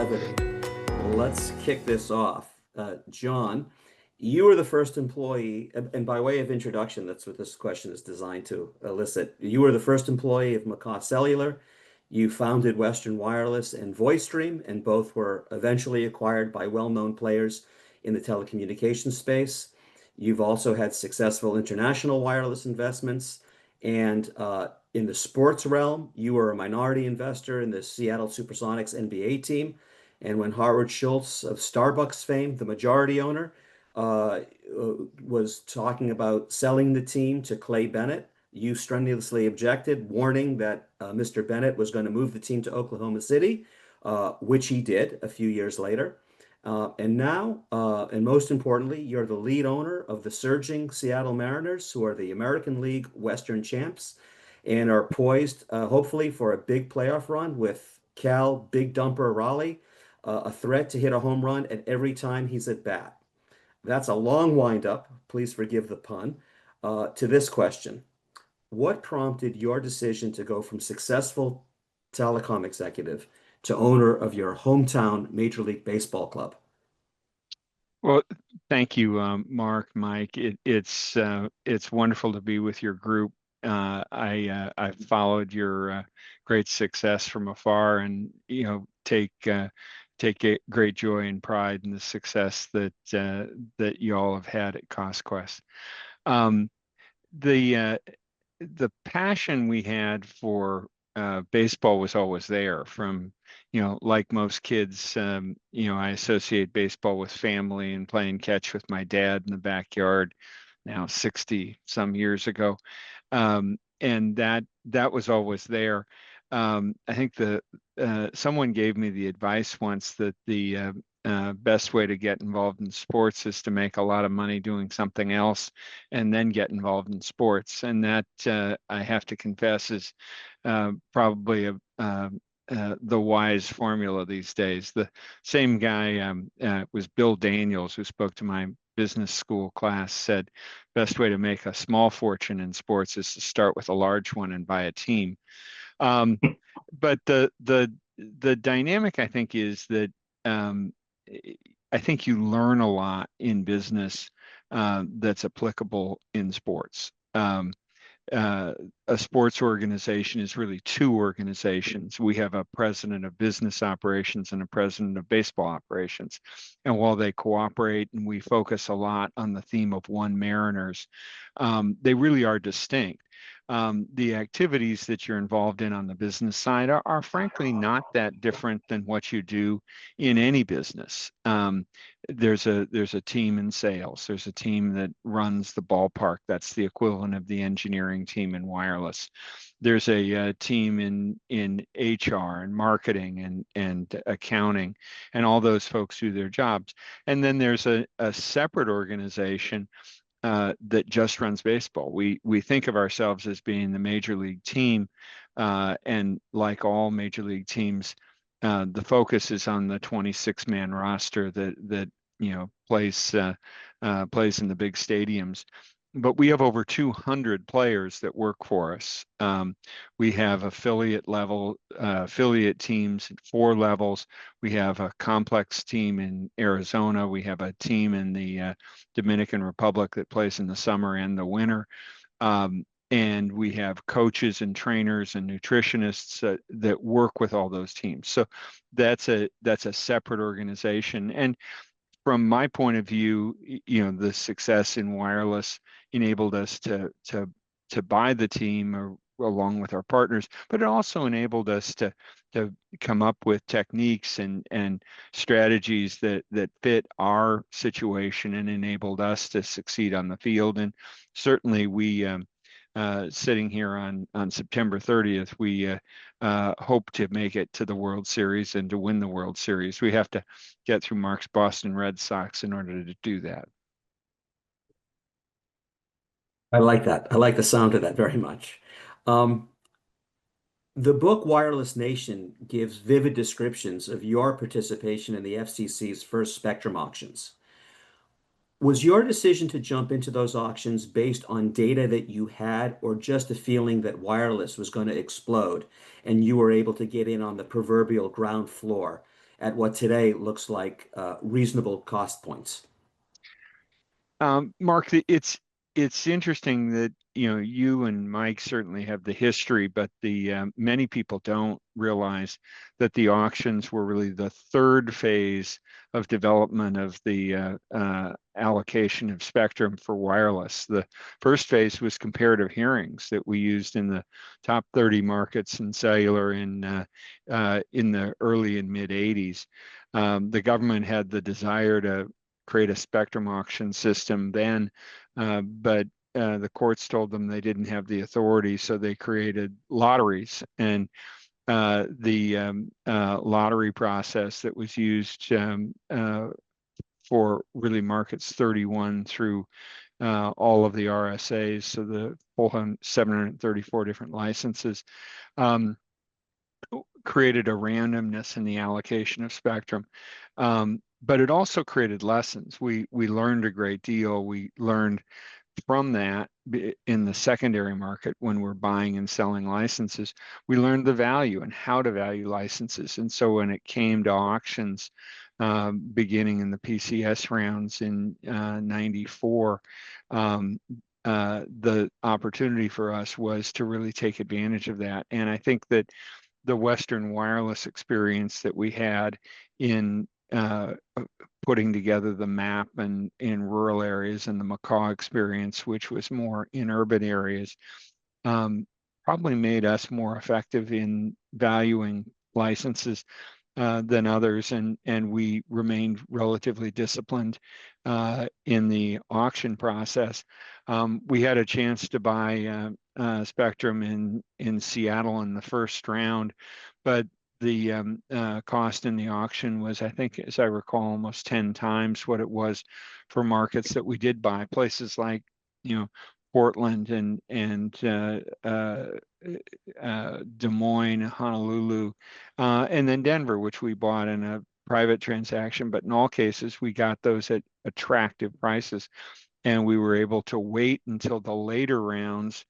levity. Let's kick this off. John, you were the first employee, and by way of introduction, that's what this question is designed to elicit. You were the first employee of McCaw Cellular. You founded Western Wireless and VoiceStream, and both were eventually acquired by well-known players in the telecommunications space. You've also had successful international wireless investments, and in the sports realm, you were a minority investor in the Seattle Supersonics NBA team. And when Howard Schultz of Starbucks fame, the majority owner, uh, was talking about selling the team to Clay Bennett, you strenuously objected, warning that Mr. Bennett was going to move the team to Oklahoma City, which he did a few years later. And now, and most importantly, you're the lead owner of the surging Seattle Mariners, who are the American League Western champs and are poised, hopefully, for a big playoff run with Cal Big Dumper Raleigh, a threat to hit a home run at every time he's at bat. That's a long wind-up, please forgive the pun, to this question. What prompted your decision to go from successful telecom executive to owner of your hometown Major League Baseball club? Well, thank you, Mark, Mike. It's wonderful to be with your group. I followed your great success from afar, and take great joy and pride in the success that you all have had at CostQuest. Um, the the passion we had for baseball was always there from, like most kids, I associate baseball with family and playing catch with my dad in the backyard now 60 some years ago. And that was always there. I think someone gave me the advice once that the best way to get involved in sports is to make a lot of money doing something else and then get involved in sports. And that, I have to confess, is probably the wise formula these days. The same guy was Bill Daniels, who spoke to my business school class, said best way to make a small fortune in sports is to start with a large one and buy a team. Um, but the dynamic, I think, is that um, I think you learn a lot in business that's applicable in sports. Uh, a sports organization is really two organizations. We have a president of business operations and a president of baseball operations. And while they cooperate and we focus a lot on the theme of one Mariners, they really are distinct. The activities that you're involved in on the business side are frankly not that different than what you do in any business. There's a team in sales. There's a team that runs the ballpark. That's the equivalent of the engineering team in wireless. There's a team in HR and marketing and accounting, and all those folks do their jobs. And then there's a separate organization that just runs baseball. We think of ourselves as being the major league team, and like all major league teams, the focus is on the 26-man roster that plays in the big stadiums. But we have over 200 players that work for us. We have affiliate teams at 4 levels. We have a complex team in Arizona. We have a team in the Dominican Republic that plays in the summer and the winter. And we have coaches and trainers and nutritionists that work with all those teams. So that's a separate organization. And from my point of view, the success in wireless enabled us to buy the team along with our partners, but it also enabled us to come up with techniques and strategies that fit our situation and enabled us to succeed on the field. And certainly we sitting here on September 30th, we hope to make it to the World Series and to win the World Series. We have to get through Mark's Boston Red Sox in order to do that. I like that. I like the sound of that very much. Um, the book Wireless Nation gives vivid descriptions of your participation in the FCC's first spectrum auctions. Was your decision to jump into those auctions based on data that you had, or just a feeling that wireless was going to explode and you were able to get in on the proverbial ground floor? at what today looks like reasonable cost points. Mark, it's interesting that you and Mike certainly have the history, but the many people don't realize that the auctions were really the third phase of development of the allocation of spectrum for wireless. The first phase was comparative hearings that we used in the top 30 markets in cellular in the early and mid 80s. The government had the desire to create a spectrum auction system then, but the courts told them they didn't have the authority, so they created lotteries. And the lottery process that was used for really markets 31 through all of the RSAs, so the full 734 different licenses, um, created a randomness in the allocation of spectrum. But it also created lessons. We learned a great deal. We learned from that in the secondary market when we're buying and selling licenses. We learned the value and how to value licenses. And so when it came to auctions, beginning in the PCS rounds in 94, the opportunity for us was to really take advantage of that. And I think that the Western wireless experience that we had in putting together the map and in rural areas and the macaw experience, which was more in urban areas, um, probably made us more effective in valuing licenses than others, and we remained relatively disciplined in the auction process. We had a chance to buy spectrum in Seattle in the first round, but the cost in the auction was, I think, as I recall, almost 10 times what it was for markets that we did buy, places like, Portland and Des Moines, Honolulu, and then Denver, which we bought in a private transaction. But in all cases, we got those at attractive prices, and we were able to wait until the later rounds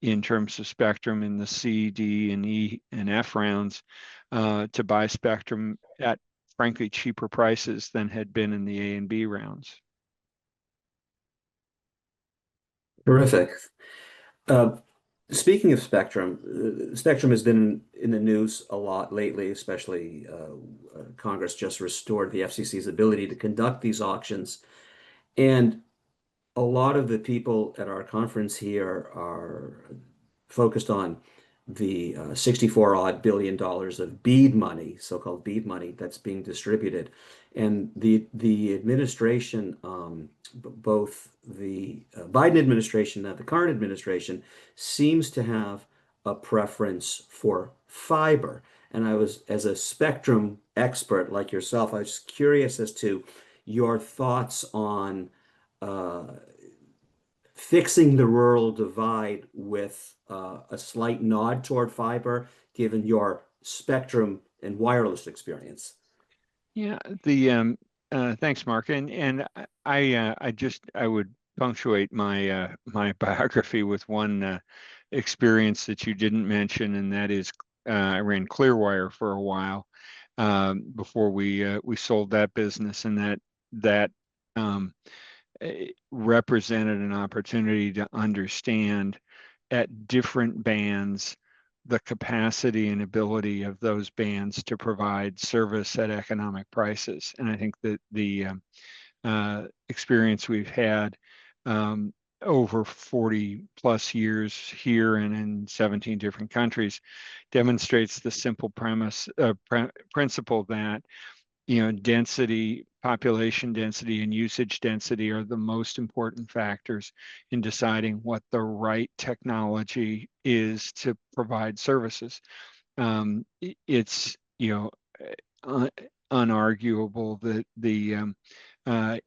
in terms of spectrum in the C, D, and E and F rounds to buy spectrum at frankly cheaper prices than had been in the A and B rounds. Terrific. Uh, Speaking of spectrum, spectrum has been in the news a lot lately, especially Congress just restored the FCC's ability to conduct these auctions. And a lot of the people at our conference here are focused on the 64 odd billion dollars of BEAD money, so-called BEAD money that's being distributed. And the administration, both the Biden administration and the current administration, seems to have a preference for fiber. And I was, as a spectrum expert like yourself, I was curious as to your thoughts on uh, fixing the rural divide with a slight nod toward fiber, given your spectrum and wireless experience. Yeah, the thanks, Mark. And I would punctuate my biography with one experience that you didn't mention, and that is I ran Clearwire for a while before we sold that business, and that um, represented an opportunity to understand at different bands the capacity and ability of those bands to provide service at economic prices. And I think that the experience we've had um, over 40 plus years here and in 17 different countries demonstrates the simple principle that density, population density, and usage density are the most important factors in deciding what the right technology is to provide services. It's, uh, unarguable that the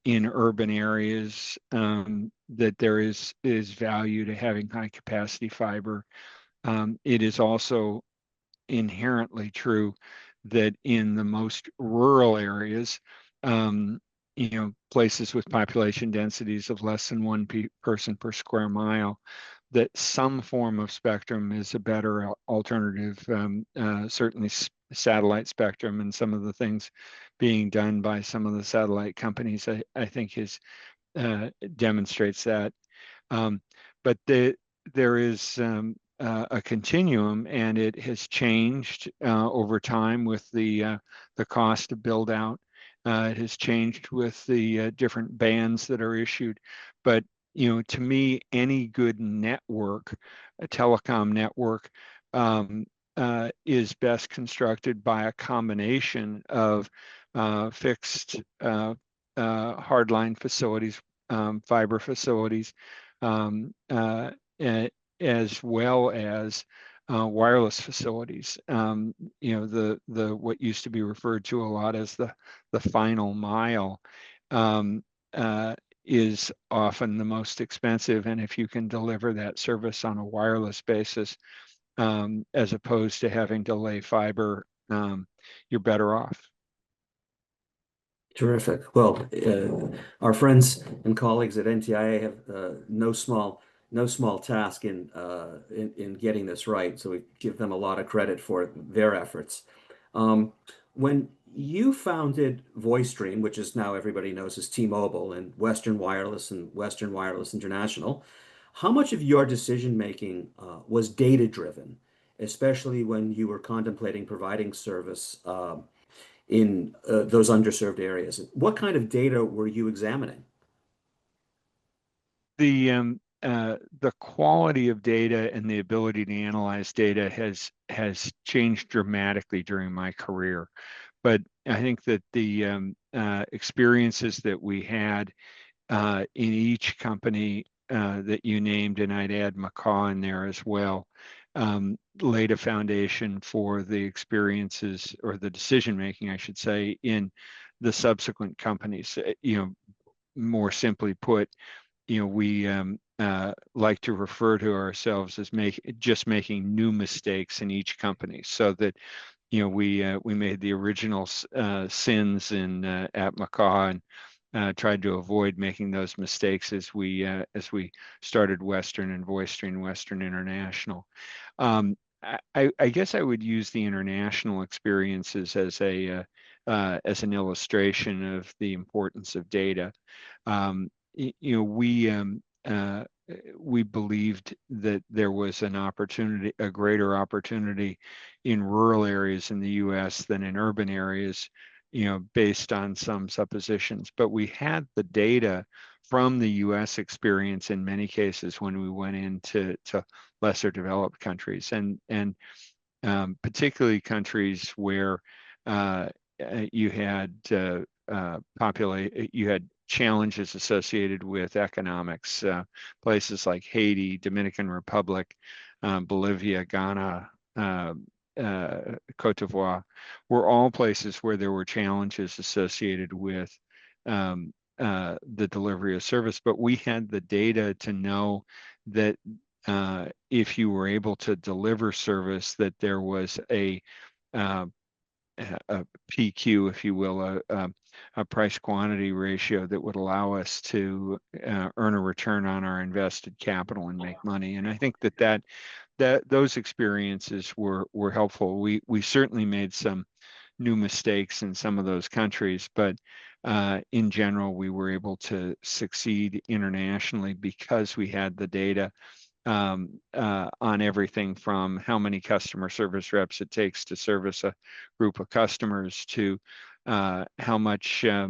in urban areas that there is value to having high capacity fiber. It is also inherently true that in the most rural areas, places with population densities of less than one person per square mile, that some form of spectrum is a better alternative. Certainly, satellite spectrum and some of the things being done by some of the satellite companies, I think is demonstrates that. Um, but there is a continuum, and it has changed over time with the cost to build out. It has changed with the different bands that are issued. But to me, any good network, a telecom network, um, is best constructed by a combination of fixed hardline facilities, fiber facilities, um, uh, as well as wireless facilities. The what used to be referred to a lot as the final mile um, uh, is often the most expensive, and if you can deliver that service on a wireless basis, as opposed to having to lay fiber, you're better off. Terrific. Well, our friends and colleagues at NTIA have no small task in getting this right. So we give them a lot of credit for their efforts. When you founded VoiceStream, which is now everybody knows as T-Mobile and Western Wireless and Western Wireless International, how much of your decision making was data driven, especially when you were contemplating providing service? In those underserved areas. What kind of data were you examining? The quality of data and the ability to analyze data has changed dramatically during my career. But I think that the experiences that we had in each company that you named, and I'd add Macaw in there as well, laid a foundation for the experiences or the decision making, I should say, in the subsequent companies. More simply put, we like to refer to ourselves as just making new mistakes in each company, so that we made the original sins in at Macaw, and tried to avoid making those mistakes as we started Western and VoiceStream Western International. I guess I would use the international experiences as an illustration of the importance of data. Um, y- you know, we believed that there was an opportunity, a greater opportunity in rural areas in the U.S. than in urban areas, based on some suppositions. But we had the data from the U.S. experience in many cases when we went into lesser developed countries, and particularly countries where uh, you had you had challenges associated with economics. Places like Haiti, Dominican Republic, Bolivia, Ghana, uh, Cote d'Ivoire were all places where there were challenges associated with the delivery of service. But we had the data to know that if you were able to deliver service, that there was uh, a PQ, if you will, a price quantity ratio that would allow us to earn a return on our invested capital and make money. And I think that those experiences were helpful. We certainly made some new mistakes in some of those countries, but in general, we were able to succeed internationally because we had the data on everything from how many customer service reps it takes to service a group of customers to how much how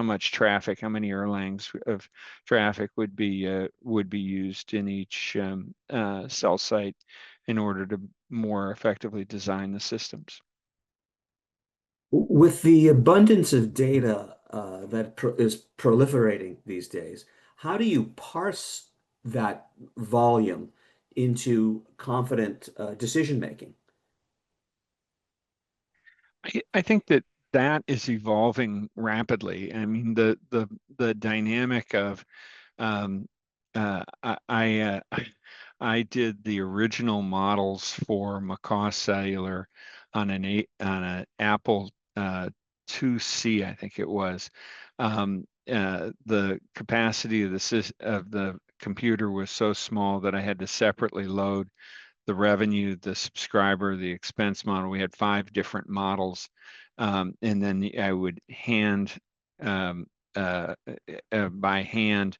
much traffic, how many Erlangs of traffic would be used in each cell site in order to more effectively design the systems. With the abundance of data that is proliferating these days, how do you parse that volume into confident decision making? I think that is evolving rapidly. I mean, the dynamic of um, I did the original models for Macaw Cellular on an Apple 2C, I think it was. The capacity of the computer was so small that I had to separately load the revenue, the subscriber, the expense model. We had 5 different models, and then I would um, uh, by hand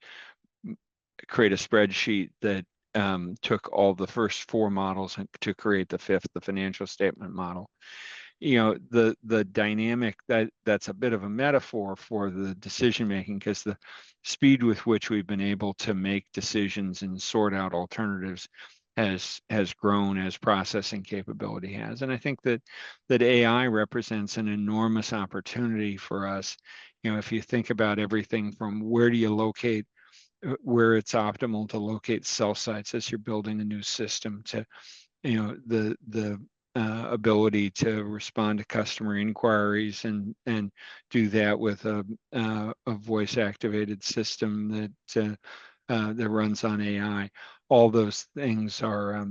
create a spreadsheet that took all the first 4 models and to create the fifth, the financial statement model. The dynamic that's a bit of a metaphor for the decision making, because the speed with which we've been able to make decisions and sort out alternatives has grown as processing capability has. And I think that AI represents an enormous opportunity for us. If you think about everything from where do you locate, where it's optimal to locate cell sites as you're building a new system, to the ability to respond to customer inquiries and do that with a voice activated system that runs on AI. All those things are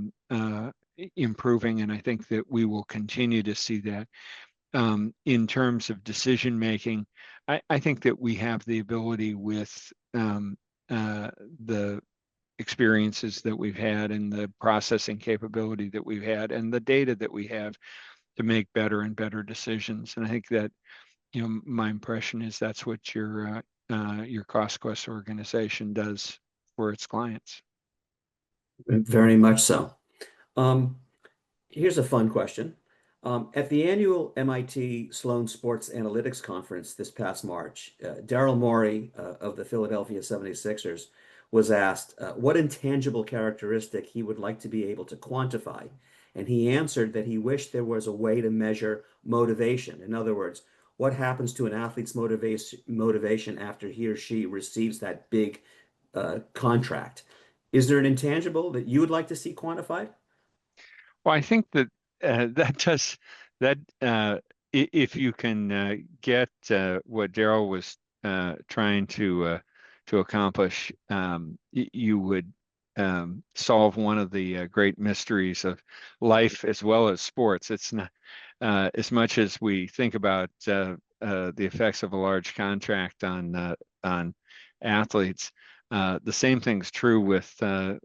improving, and I think that we will continue to see that. In terms of decision making, I think that we have the ability with uh, the experiences that we've had and the processing capability that we've had and the data that we have to make better and better decisions. And I think that, my impression is that's what your CostQuest organization does for its clients. Very much so. Um, Here's a fun question. At the annual MIT Sloan Sports Analytics Conference this past March, Daryl Morey of the Philadelphia 76ers was asked what intangible characteristic he would like to be able to quantify. And he answered that he wished there was a way to measure motivation. In other words, what happens to an athlete's motivation after he or she receives that big contract? Is there an intangible that you would like to see quantified? Well, I think that that does that. If you can get what Daryl was trying to accomplish, you would solve one of the great mysteries of life as well as sports. It's not as much as we think about the effects of a large contract on athletes. The same thing's true with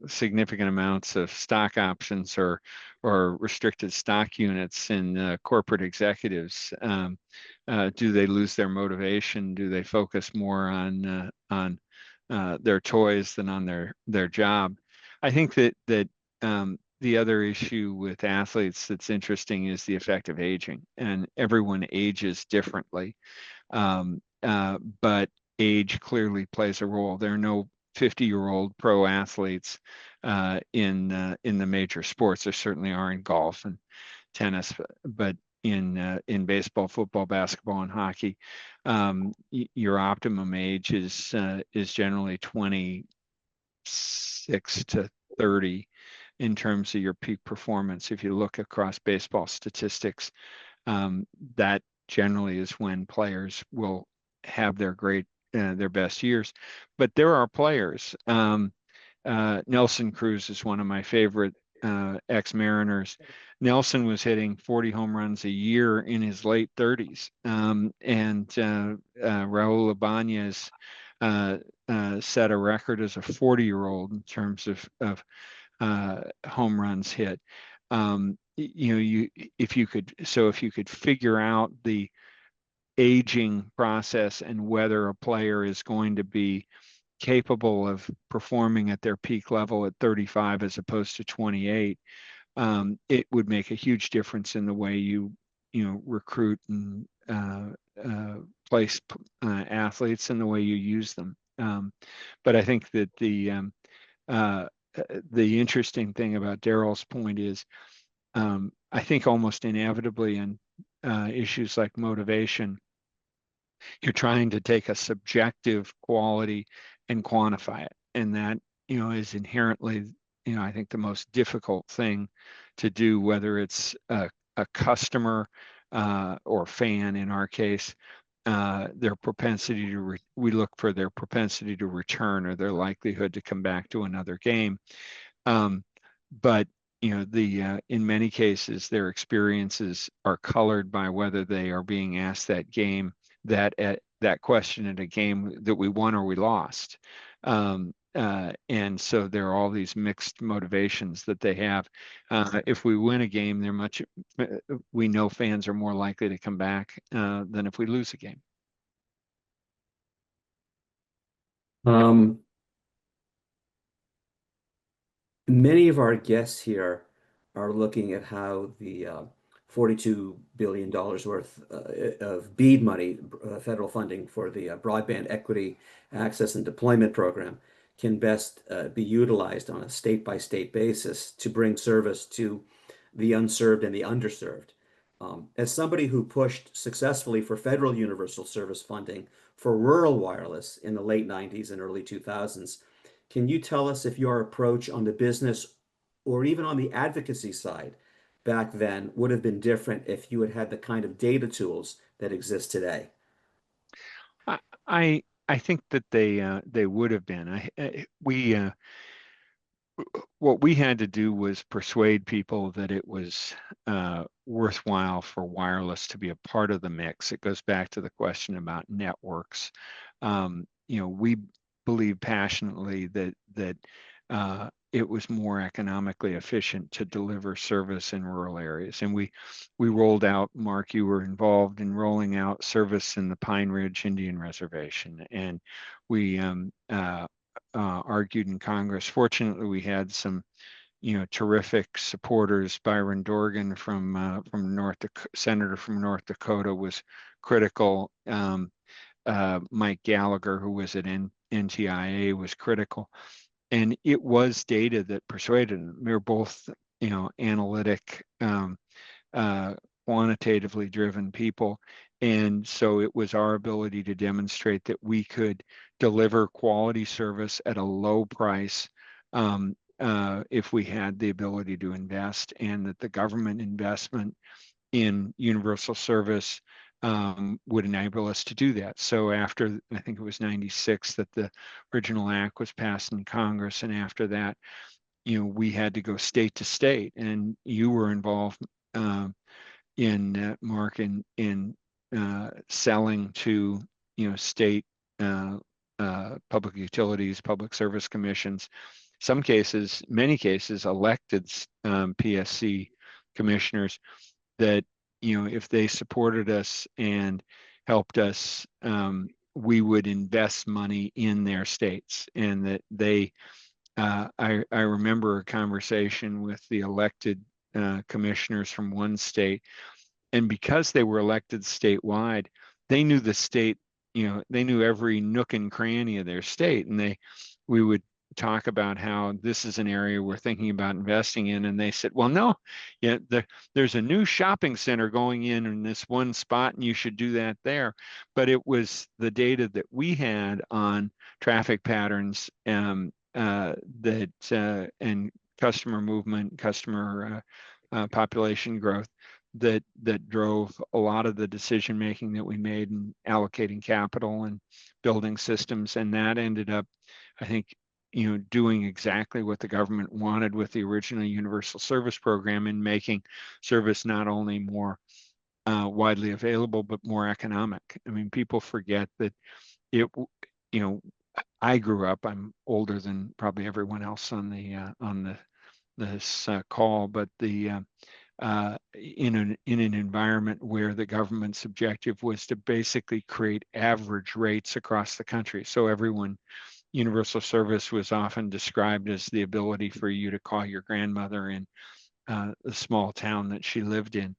significant amounts of stock options or restricted stock units in corporate executives. Do they lose their motivation? Do they focus more on their toys than on their job? I think that the other issue with athletes that's interesting is the effect of aging, and everyone ages differently. But age clearly plays a role. There are no 50-year-old pro athletes in the major sports. There certainly are in golf and tennis, but in baseball, football, basketball, and hockey, your optimum age is generally 26 to 30 in terms of your peak performance. If you look across baseball statistics, that generally is when players will have their best years. But there are players. Nelson Cruz is one of my favorite ex-Mariners. Nelson was hitting 40 home runs a year in his late 30s, and Raul Ibanez set a record as a 40-year-old in terms of home runs hit. If you could figure out the aging process and whether a player is going to be capable of performing at their peak level at 35 as opposed to 28, it would make a huge difference in the way you recruit and place athletes and the way you use them. But I think that uh, the interesting thing about Daryl's point is, I think almost inevitably in issues like motivation, you're trying to take a subjective quality and quantify it. And that, is inherently, I think the most difficult thing to do, whether it's a customer or fan in our case, their propensity we look for their propensity to return or their likelihood to come back to another game. But the in many cases, their experiences are colored by whether they are being asked that question at a game that we won or we lost. and so there are all these mixed motivations that they have. If we win a game, we know fans are more likely to come back than if we lose a game. Um, Many of our guests here are looking at how the $42 billion worth of BEAD money, federal funding for the Broadband Equity Access and Deployment Program, can best be utilized on a state-by-state basis to bring service to the unserved and the underserved. As somebody who pushed successfully for federal universal service funding for rural wireless in the late 90s and early 2000s, can you tell us if your approach on the business or even on the advocacy side back then would have been different if you had had the kind of data tools that exist today? I I think that they would have been. We what we had to do was persuade people that it was worthwhile for wireless to be a part of the mix. It goes back to the question about networks. We believe passionately that it was more economically efficient to deliver service in rural areas, and we rolled out. Mark, you were involved in rolling out service in the Pine Ridge Indian Reservation, and we argued in Congress. Fortunately, we had some, terrific supporters. Byron Dorgan from Senator from North Dakota was critical. Mike Gallagher, who was at NTIA, was critical, and it was data that persuaded them. We were both, analytic. Uh, Quantitatively driven people. And so it was our ability to demonstrate that we could deliver quality service at a low price if we had the ability to invest, and that the government investment in universal service would enable us to do that. So after, I think it was 96 that the original act was passed in Congress, and after that, we had to go state to state, and you were involved in Mark in selling to state public utilities, public service commissions. Some cases, many cases, elected PSC commissioners that if they supported us and helped us, we would invest money in their states, and that they. I remember a conversation with the elected commissioners from one state, and because they were elected statewide, they knew the state, they knew every nook and cranny of their state, and we would talk about how this is an area we're thinking about investing in, and they said, well, no, there's a new shopping center going in this one spot, and you should do that there. But it was the data that we had on traffic patterns, and customer movement, customer population growth, that drove a lot of the decision making that we made in allocating capital and building systems. And that ended up, I think, doing exactly what the government wanted with the original universal service program, in making service not only more widely available but more economic. I mean, people forget that it you know I grew up, I'm older than probably everyone else on this call, but in an environment where the government's objective was to basically create average rates across the country. So universal service was often described as the ability for you to call your grandmother in the small town that she lived in,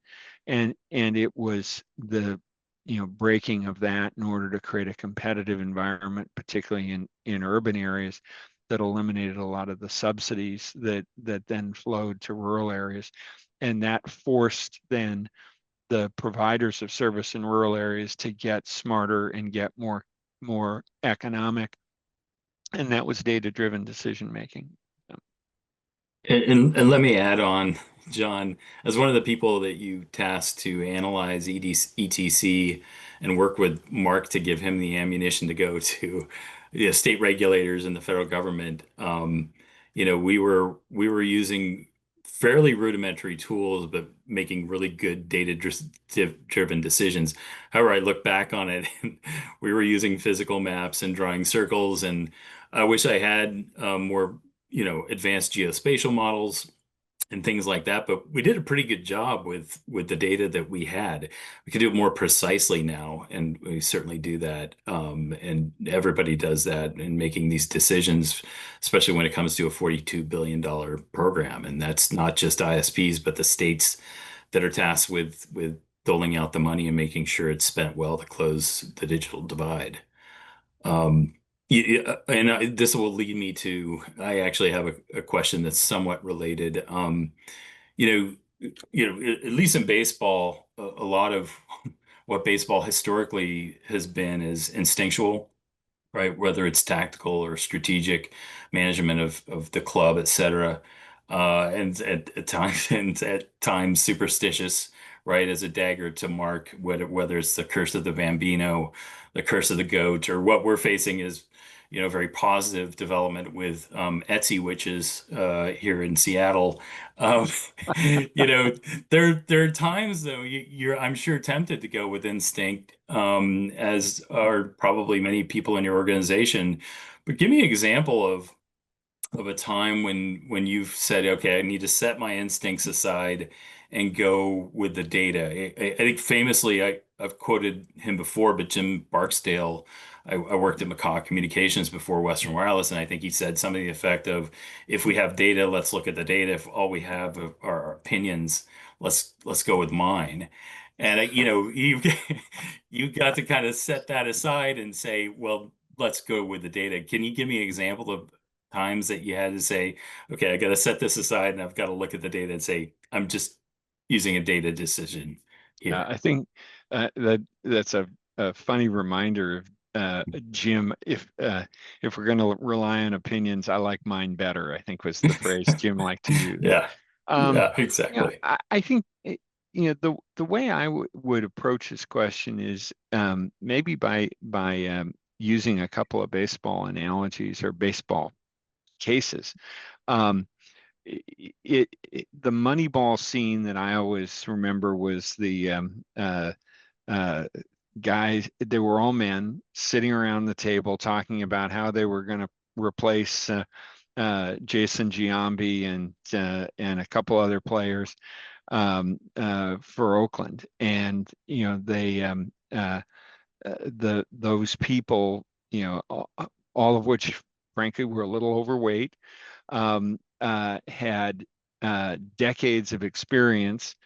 and it was the breaking of that in order to create a competitive environment, particularly in urban areas, that eliminated a lot of the subsidies that then flowed to rural areas, and that forced then the providers of service in rural areas to get smarter and get more economic, and that was data driven decision making. And let me add on, John, as one of the people that you tasked to analyze ETC and work with Mark to give him the ammunition to go to the state regulators and the federal government, we were using fairly rudimentary tools, but making really good data-driven decisions. However, I look back on it, and we were using physical maps and drawing circles, and I wish I had more, advanced geospatial models and things like that. But we did a pretty good job with the data that we had. We can do it more precisely now, and we certainly do that. And everybody does that in making these decisions, especially when it comes to a $42 billion program. And that's not just ISPs, but the states that are tasked with doling out the money and making sure it's spent well to close the digital divide. And this will lead me to, I actually have a question that's somewhat related. You at least in baseball, a lot of what baseball historically has been is instinctual, right? Whether it's tactical or strategic management of the club, et cetera. And at times and at times superstitious, right? As a dagger to mark whether it's the curse of the Bambino, the curse of the goat, or what we're facing is, very positive development with Etsy witches here in Seattle. Um, there are times though you're I'm sure tempted to go with instinct, as are probably many people in your organization. But give me an example of a time when you've said, okay, I need to set my instincts aside and go with the data. I think famously, I've quoted him before, but Jim Barksdale, I worked at McCaw Communications before Western Wireless, and I think he said something to the effect of, if we have data, let's look at the data. If all we have are our opinions, let's go with mine. And you've got to kind of set that aside and say, well, let's go with the data. Can you give me an example of times that you had to say, okay, I got to set this aside and I've got to look at the data and say, I'm just using a data decision here. I think that's a funny reminder of Jim. If we're going to rely on opinions, I like mine better, I think was the phrase Jim liked to use. Yeah, Um, yeah, exactly. I think the way I would approach this question is maybe by using a couple of baseball analogies or baseball cases. Um, the Moneyball scene that I always remember was the uh, guys. They were all men sitting around the table talking about how they were going to replace Jason Giambi and a couple other players for Oakland, and they those people, all of which frankly were a little overweight, had decades of experience,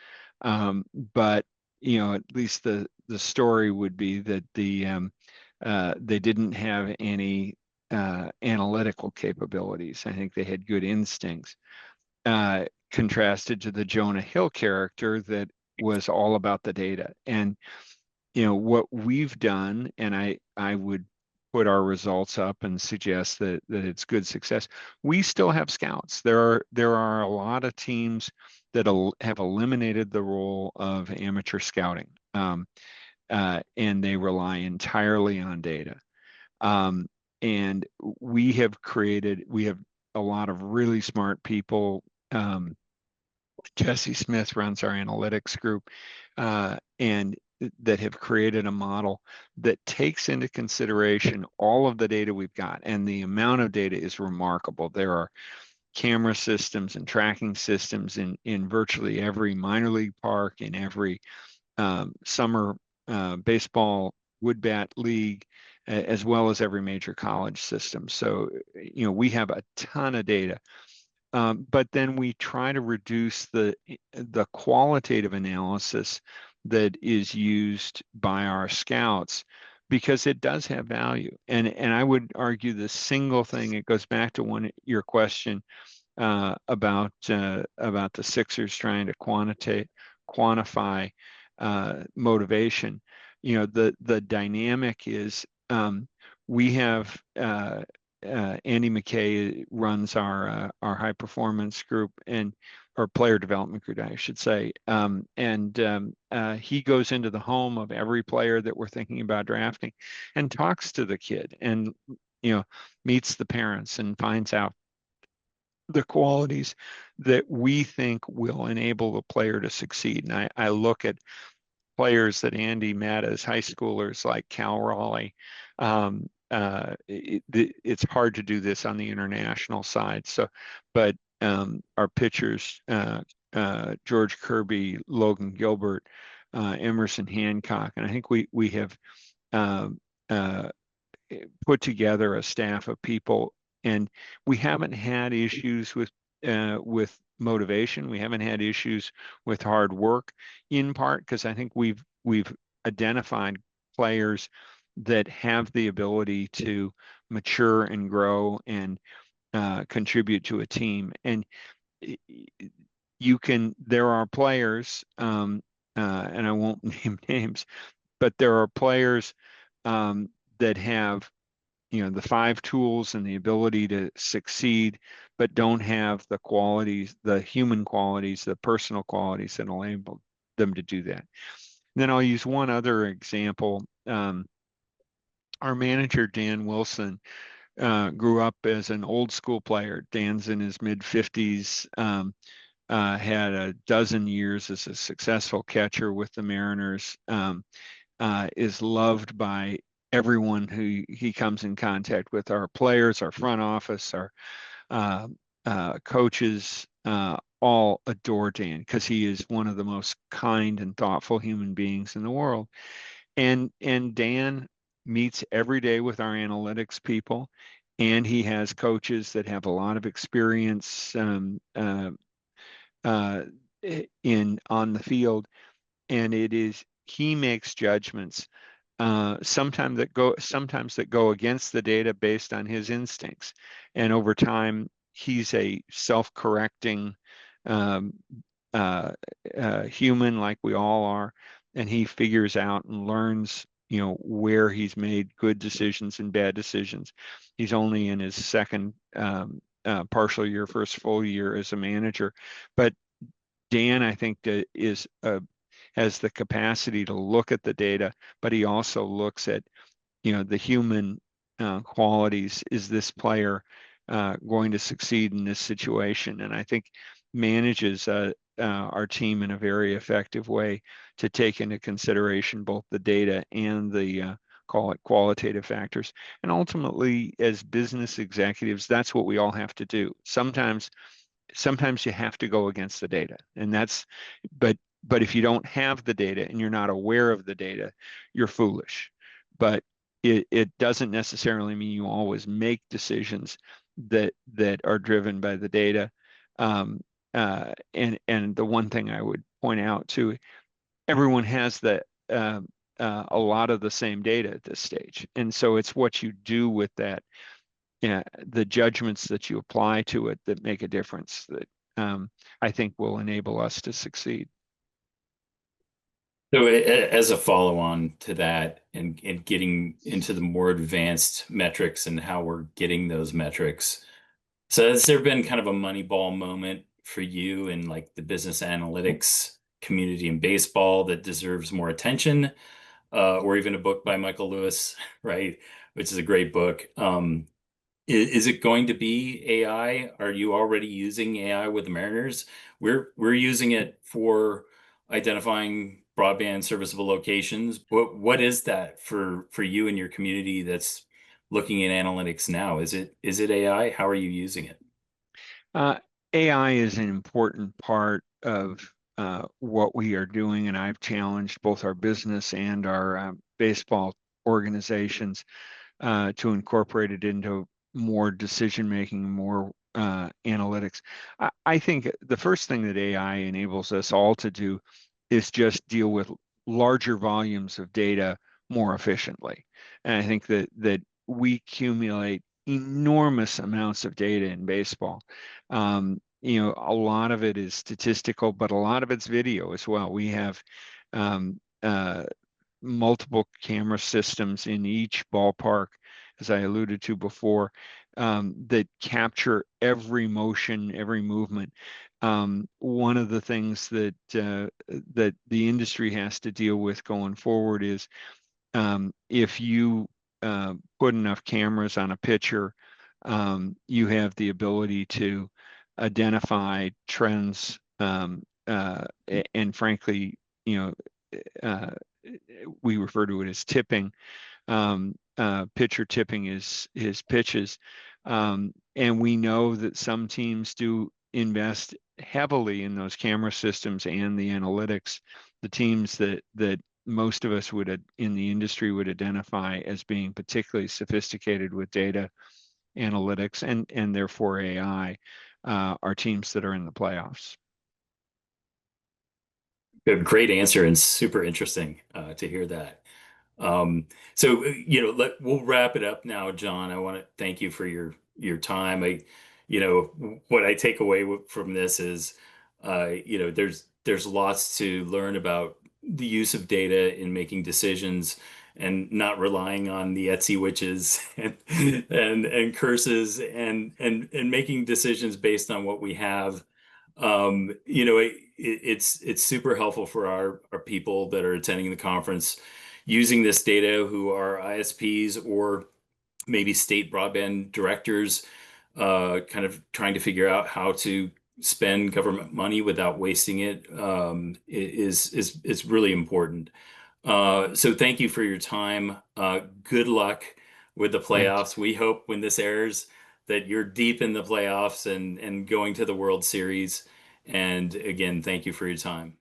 but at least the story would be that they didn't have any analytical capabilities. I think they had good instincts, contrasted to the Jonah Hill character that was all about the data. And what we've done, and I would put our results up and suggest that it's good success. We still have scouts. There are a lot of teams that have eliminated the role of amateur scouting, and they rely entirely on data. And we have a lot of really smart people. Jesse Smith runs our analytics group, and that have created a model that takes into consideration all of the data we've got. And the amount of data is remarkable. There are camera systems and tracking systems in virtually every minor league park, in every summer baseball wood bat league, as well as every major college system. So, we have a ton of data. But then we try to reduce the qualitative analysis that is used by our scouts, because it does have value. And I would argue the single thing, it goes back to your question about the Sixers trying to quantify motivation. The dynamic is, we have Andy McKay runs our high performance group, and or player development group, I should say. He goes into the home of every player that we're thinking about drafting and talks to the kid, and meets the parents and finds out the qualities that we think will enable the player to succeed. And I look at players that Andy met as high schoolers, like Cal Raleigh, it's hard to do this on the international side. So, but our pitchers, George Kirby, Logan Gilbert, Emerson Hancock, and I think we have um, uh, put together a staff of people, and we haven't had issues with motivation. We haven't had issues with hard work, in part because I think we've identified players that have the ability to mature and grow and contribute to a team. And there are players, and I won't name names, but there are players that have the five tools and the ability to succeed, but don't have the qualities, the human qualities, the personal qualities that enable them to do that. And then I'll use one other example. Our manager, Dan Wilson, grew up as an old school player. Dan's in his mid 50s, had a dozen years as a successful catcher with the Mariners, is loved by everyone who he comes in contact with, our players, our front office, our uh, coaches, all adore Dan because he is one of the most kind and thoughtful human beings in the world. And Dan meets every day with our analytics people, and he has coaches that have a lot of experience uh, in on the field, and he makes judgments sometimes that go against the data based on his instincts. And over time, he's a self-correcting um, uh, human like we all are, and he figures out and learns, where he's made good decisions and bad decisions. He's only in his second partial year, first full year as a manager, but Dan, I think, has the capacity to look at the data, but he also looks at the human qualities. Is this player going to succeed in this situation? And I think manages our team in a very effective way to take into consideration both the data and the call it qualitative factors. And ultimately, as business executives, that's what we all have to do. Sometimes you have to go against the data, and but if you don't have the data and you're not aware of the data, you're foolish. But it doesn't necessarily mean you always make decisions that are driven by the data. And the one thing I would point out too, everyone has a lot of the same data at this stage, and so it's what you do with that, the judgments that you apply to it that make a difference that I think will enable us to succeed. So, as a follow-on to that, and getting into the more advanced metrics and how we're getting those metrics. So, has there been kind of a Moneyball moment for you in like the business analytics community in baseball that deserves more attention, or even a book by Michael Lewis, right? Which is a great book. Is it going to be AI? Are you already using AI with the Mariners? We're using it for identifying broadband serviceable locations. What is that for you and your community that's looking at analytics now? Is it AI? How are you using it? Uh, AI is an important part of what we are doing, and I've challenged both our business and our baseball organizations to incorporate it into more decision making, more analytics. I think the first thing that AI enables us all to do is just deal with larger volumes of data more efficiently. And I think that we accumulate enormous amounts of data in baseball. A lot of it is statistical, but a lot of it's video as well. We have um, multiple camera systems in each ballpark, as I alluded to before, that capture every motion, every movement. One of the things that the industry has to deal with going forward is if you put enough cameras on a pitcher, you have the ability to identify trends, and frankly, uh, we refer to it as tipping, pitcher tipping his pitches. And we know that some teams do invest heavily in those camera systems and the analytics. The teams that most of us would in the industry would identify as being particularly sophisticated with data analytics and therefore AI are teams that are in the playoffs. Great answer and super interesting to hear that. So we'll wrap it up now, John. I want to thank you for your time. What I take away from this is, there's lots to learn about the use of data in making decisions and not relying on the Etsy witches and curses and making decisions based on what we have. It's super helpful for our people that are attending the conference using this data who are ISPs or maybe state broadband directors, kind of trying to figure out how to spend government money without wasting it, is really important. So thank you for your time. Good luck with the Thanks. playoffs. We hope when this airs that you're deep in the playoffs and going to the World Series. And again, thank you for your time.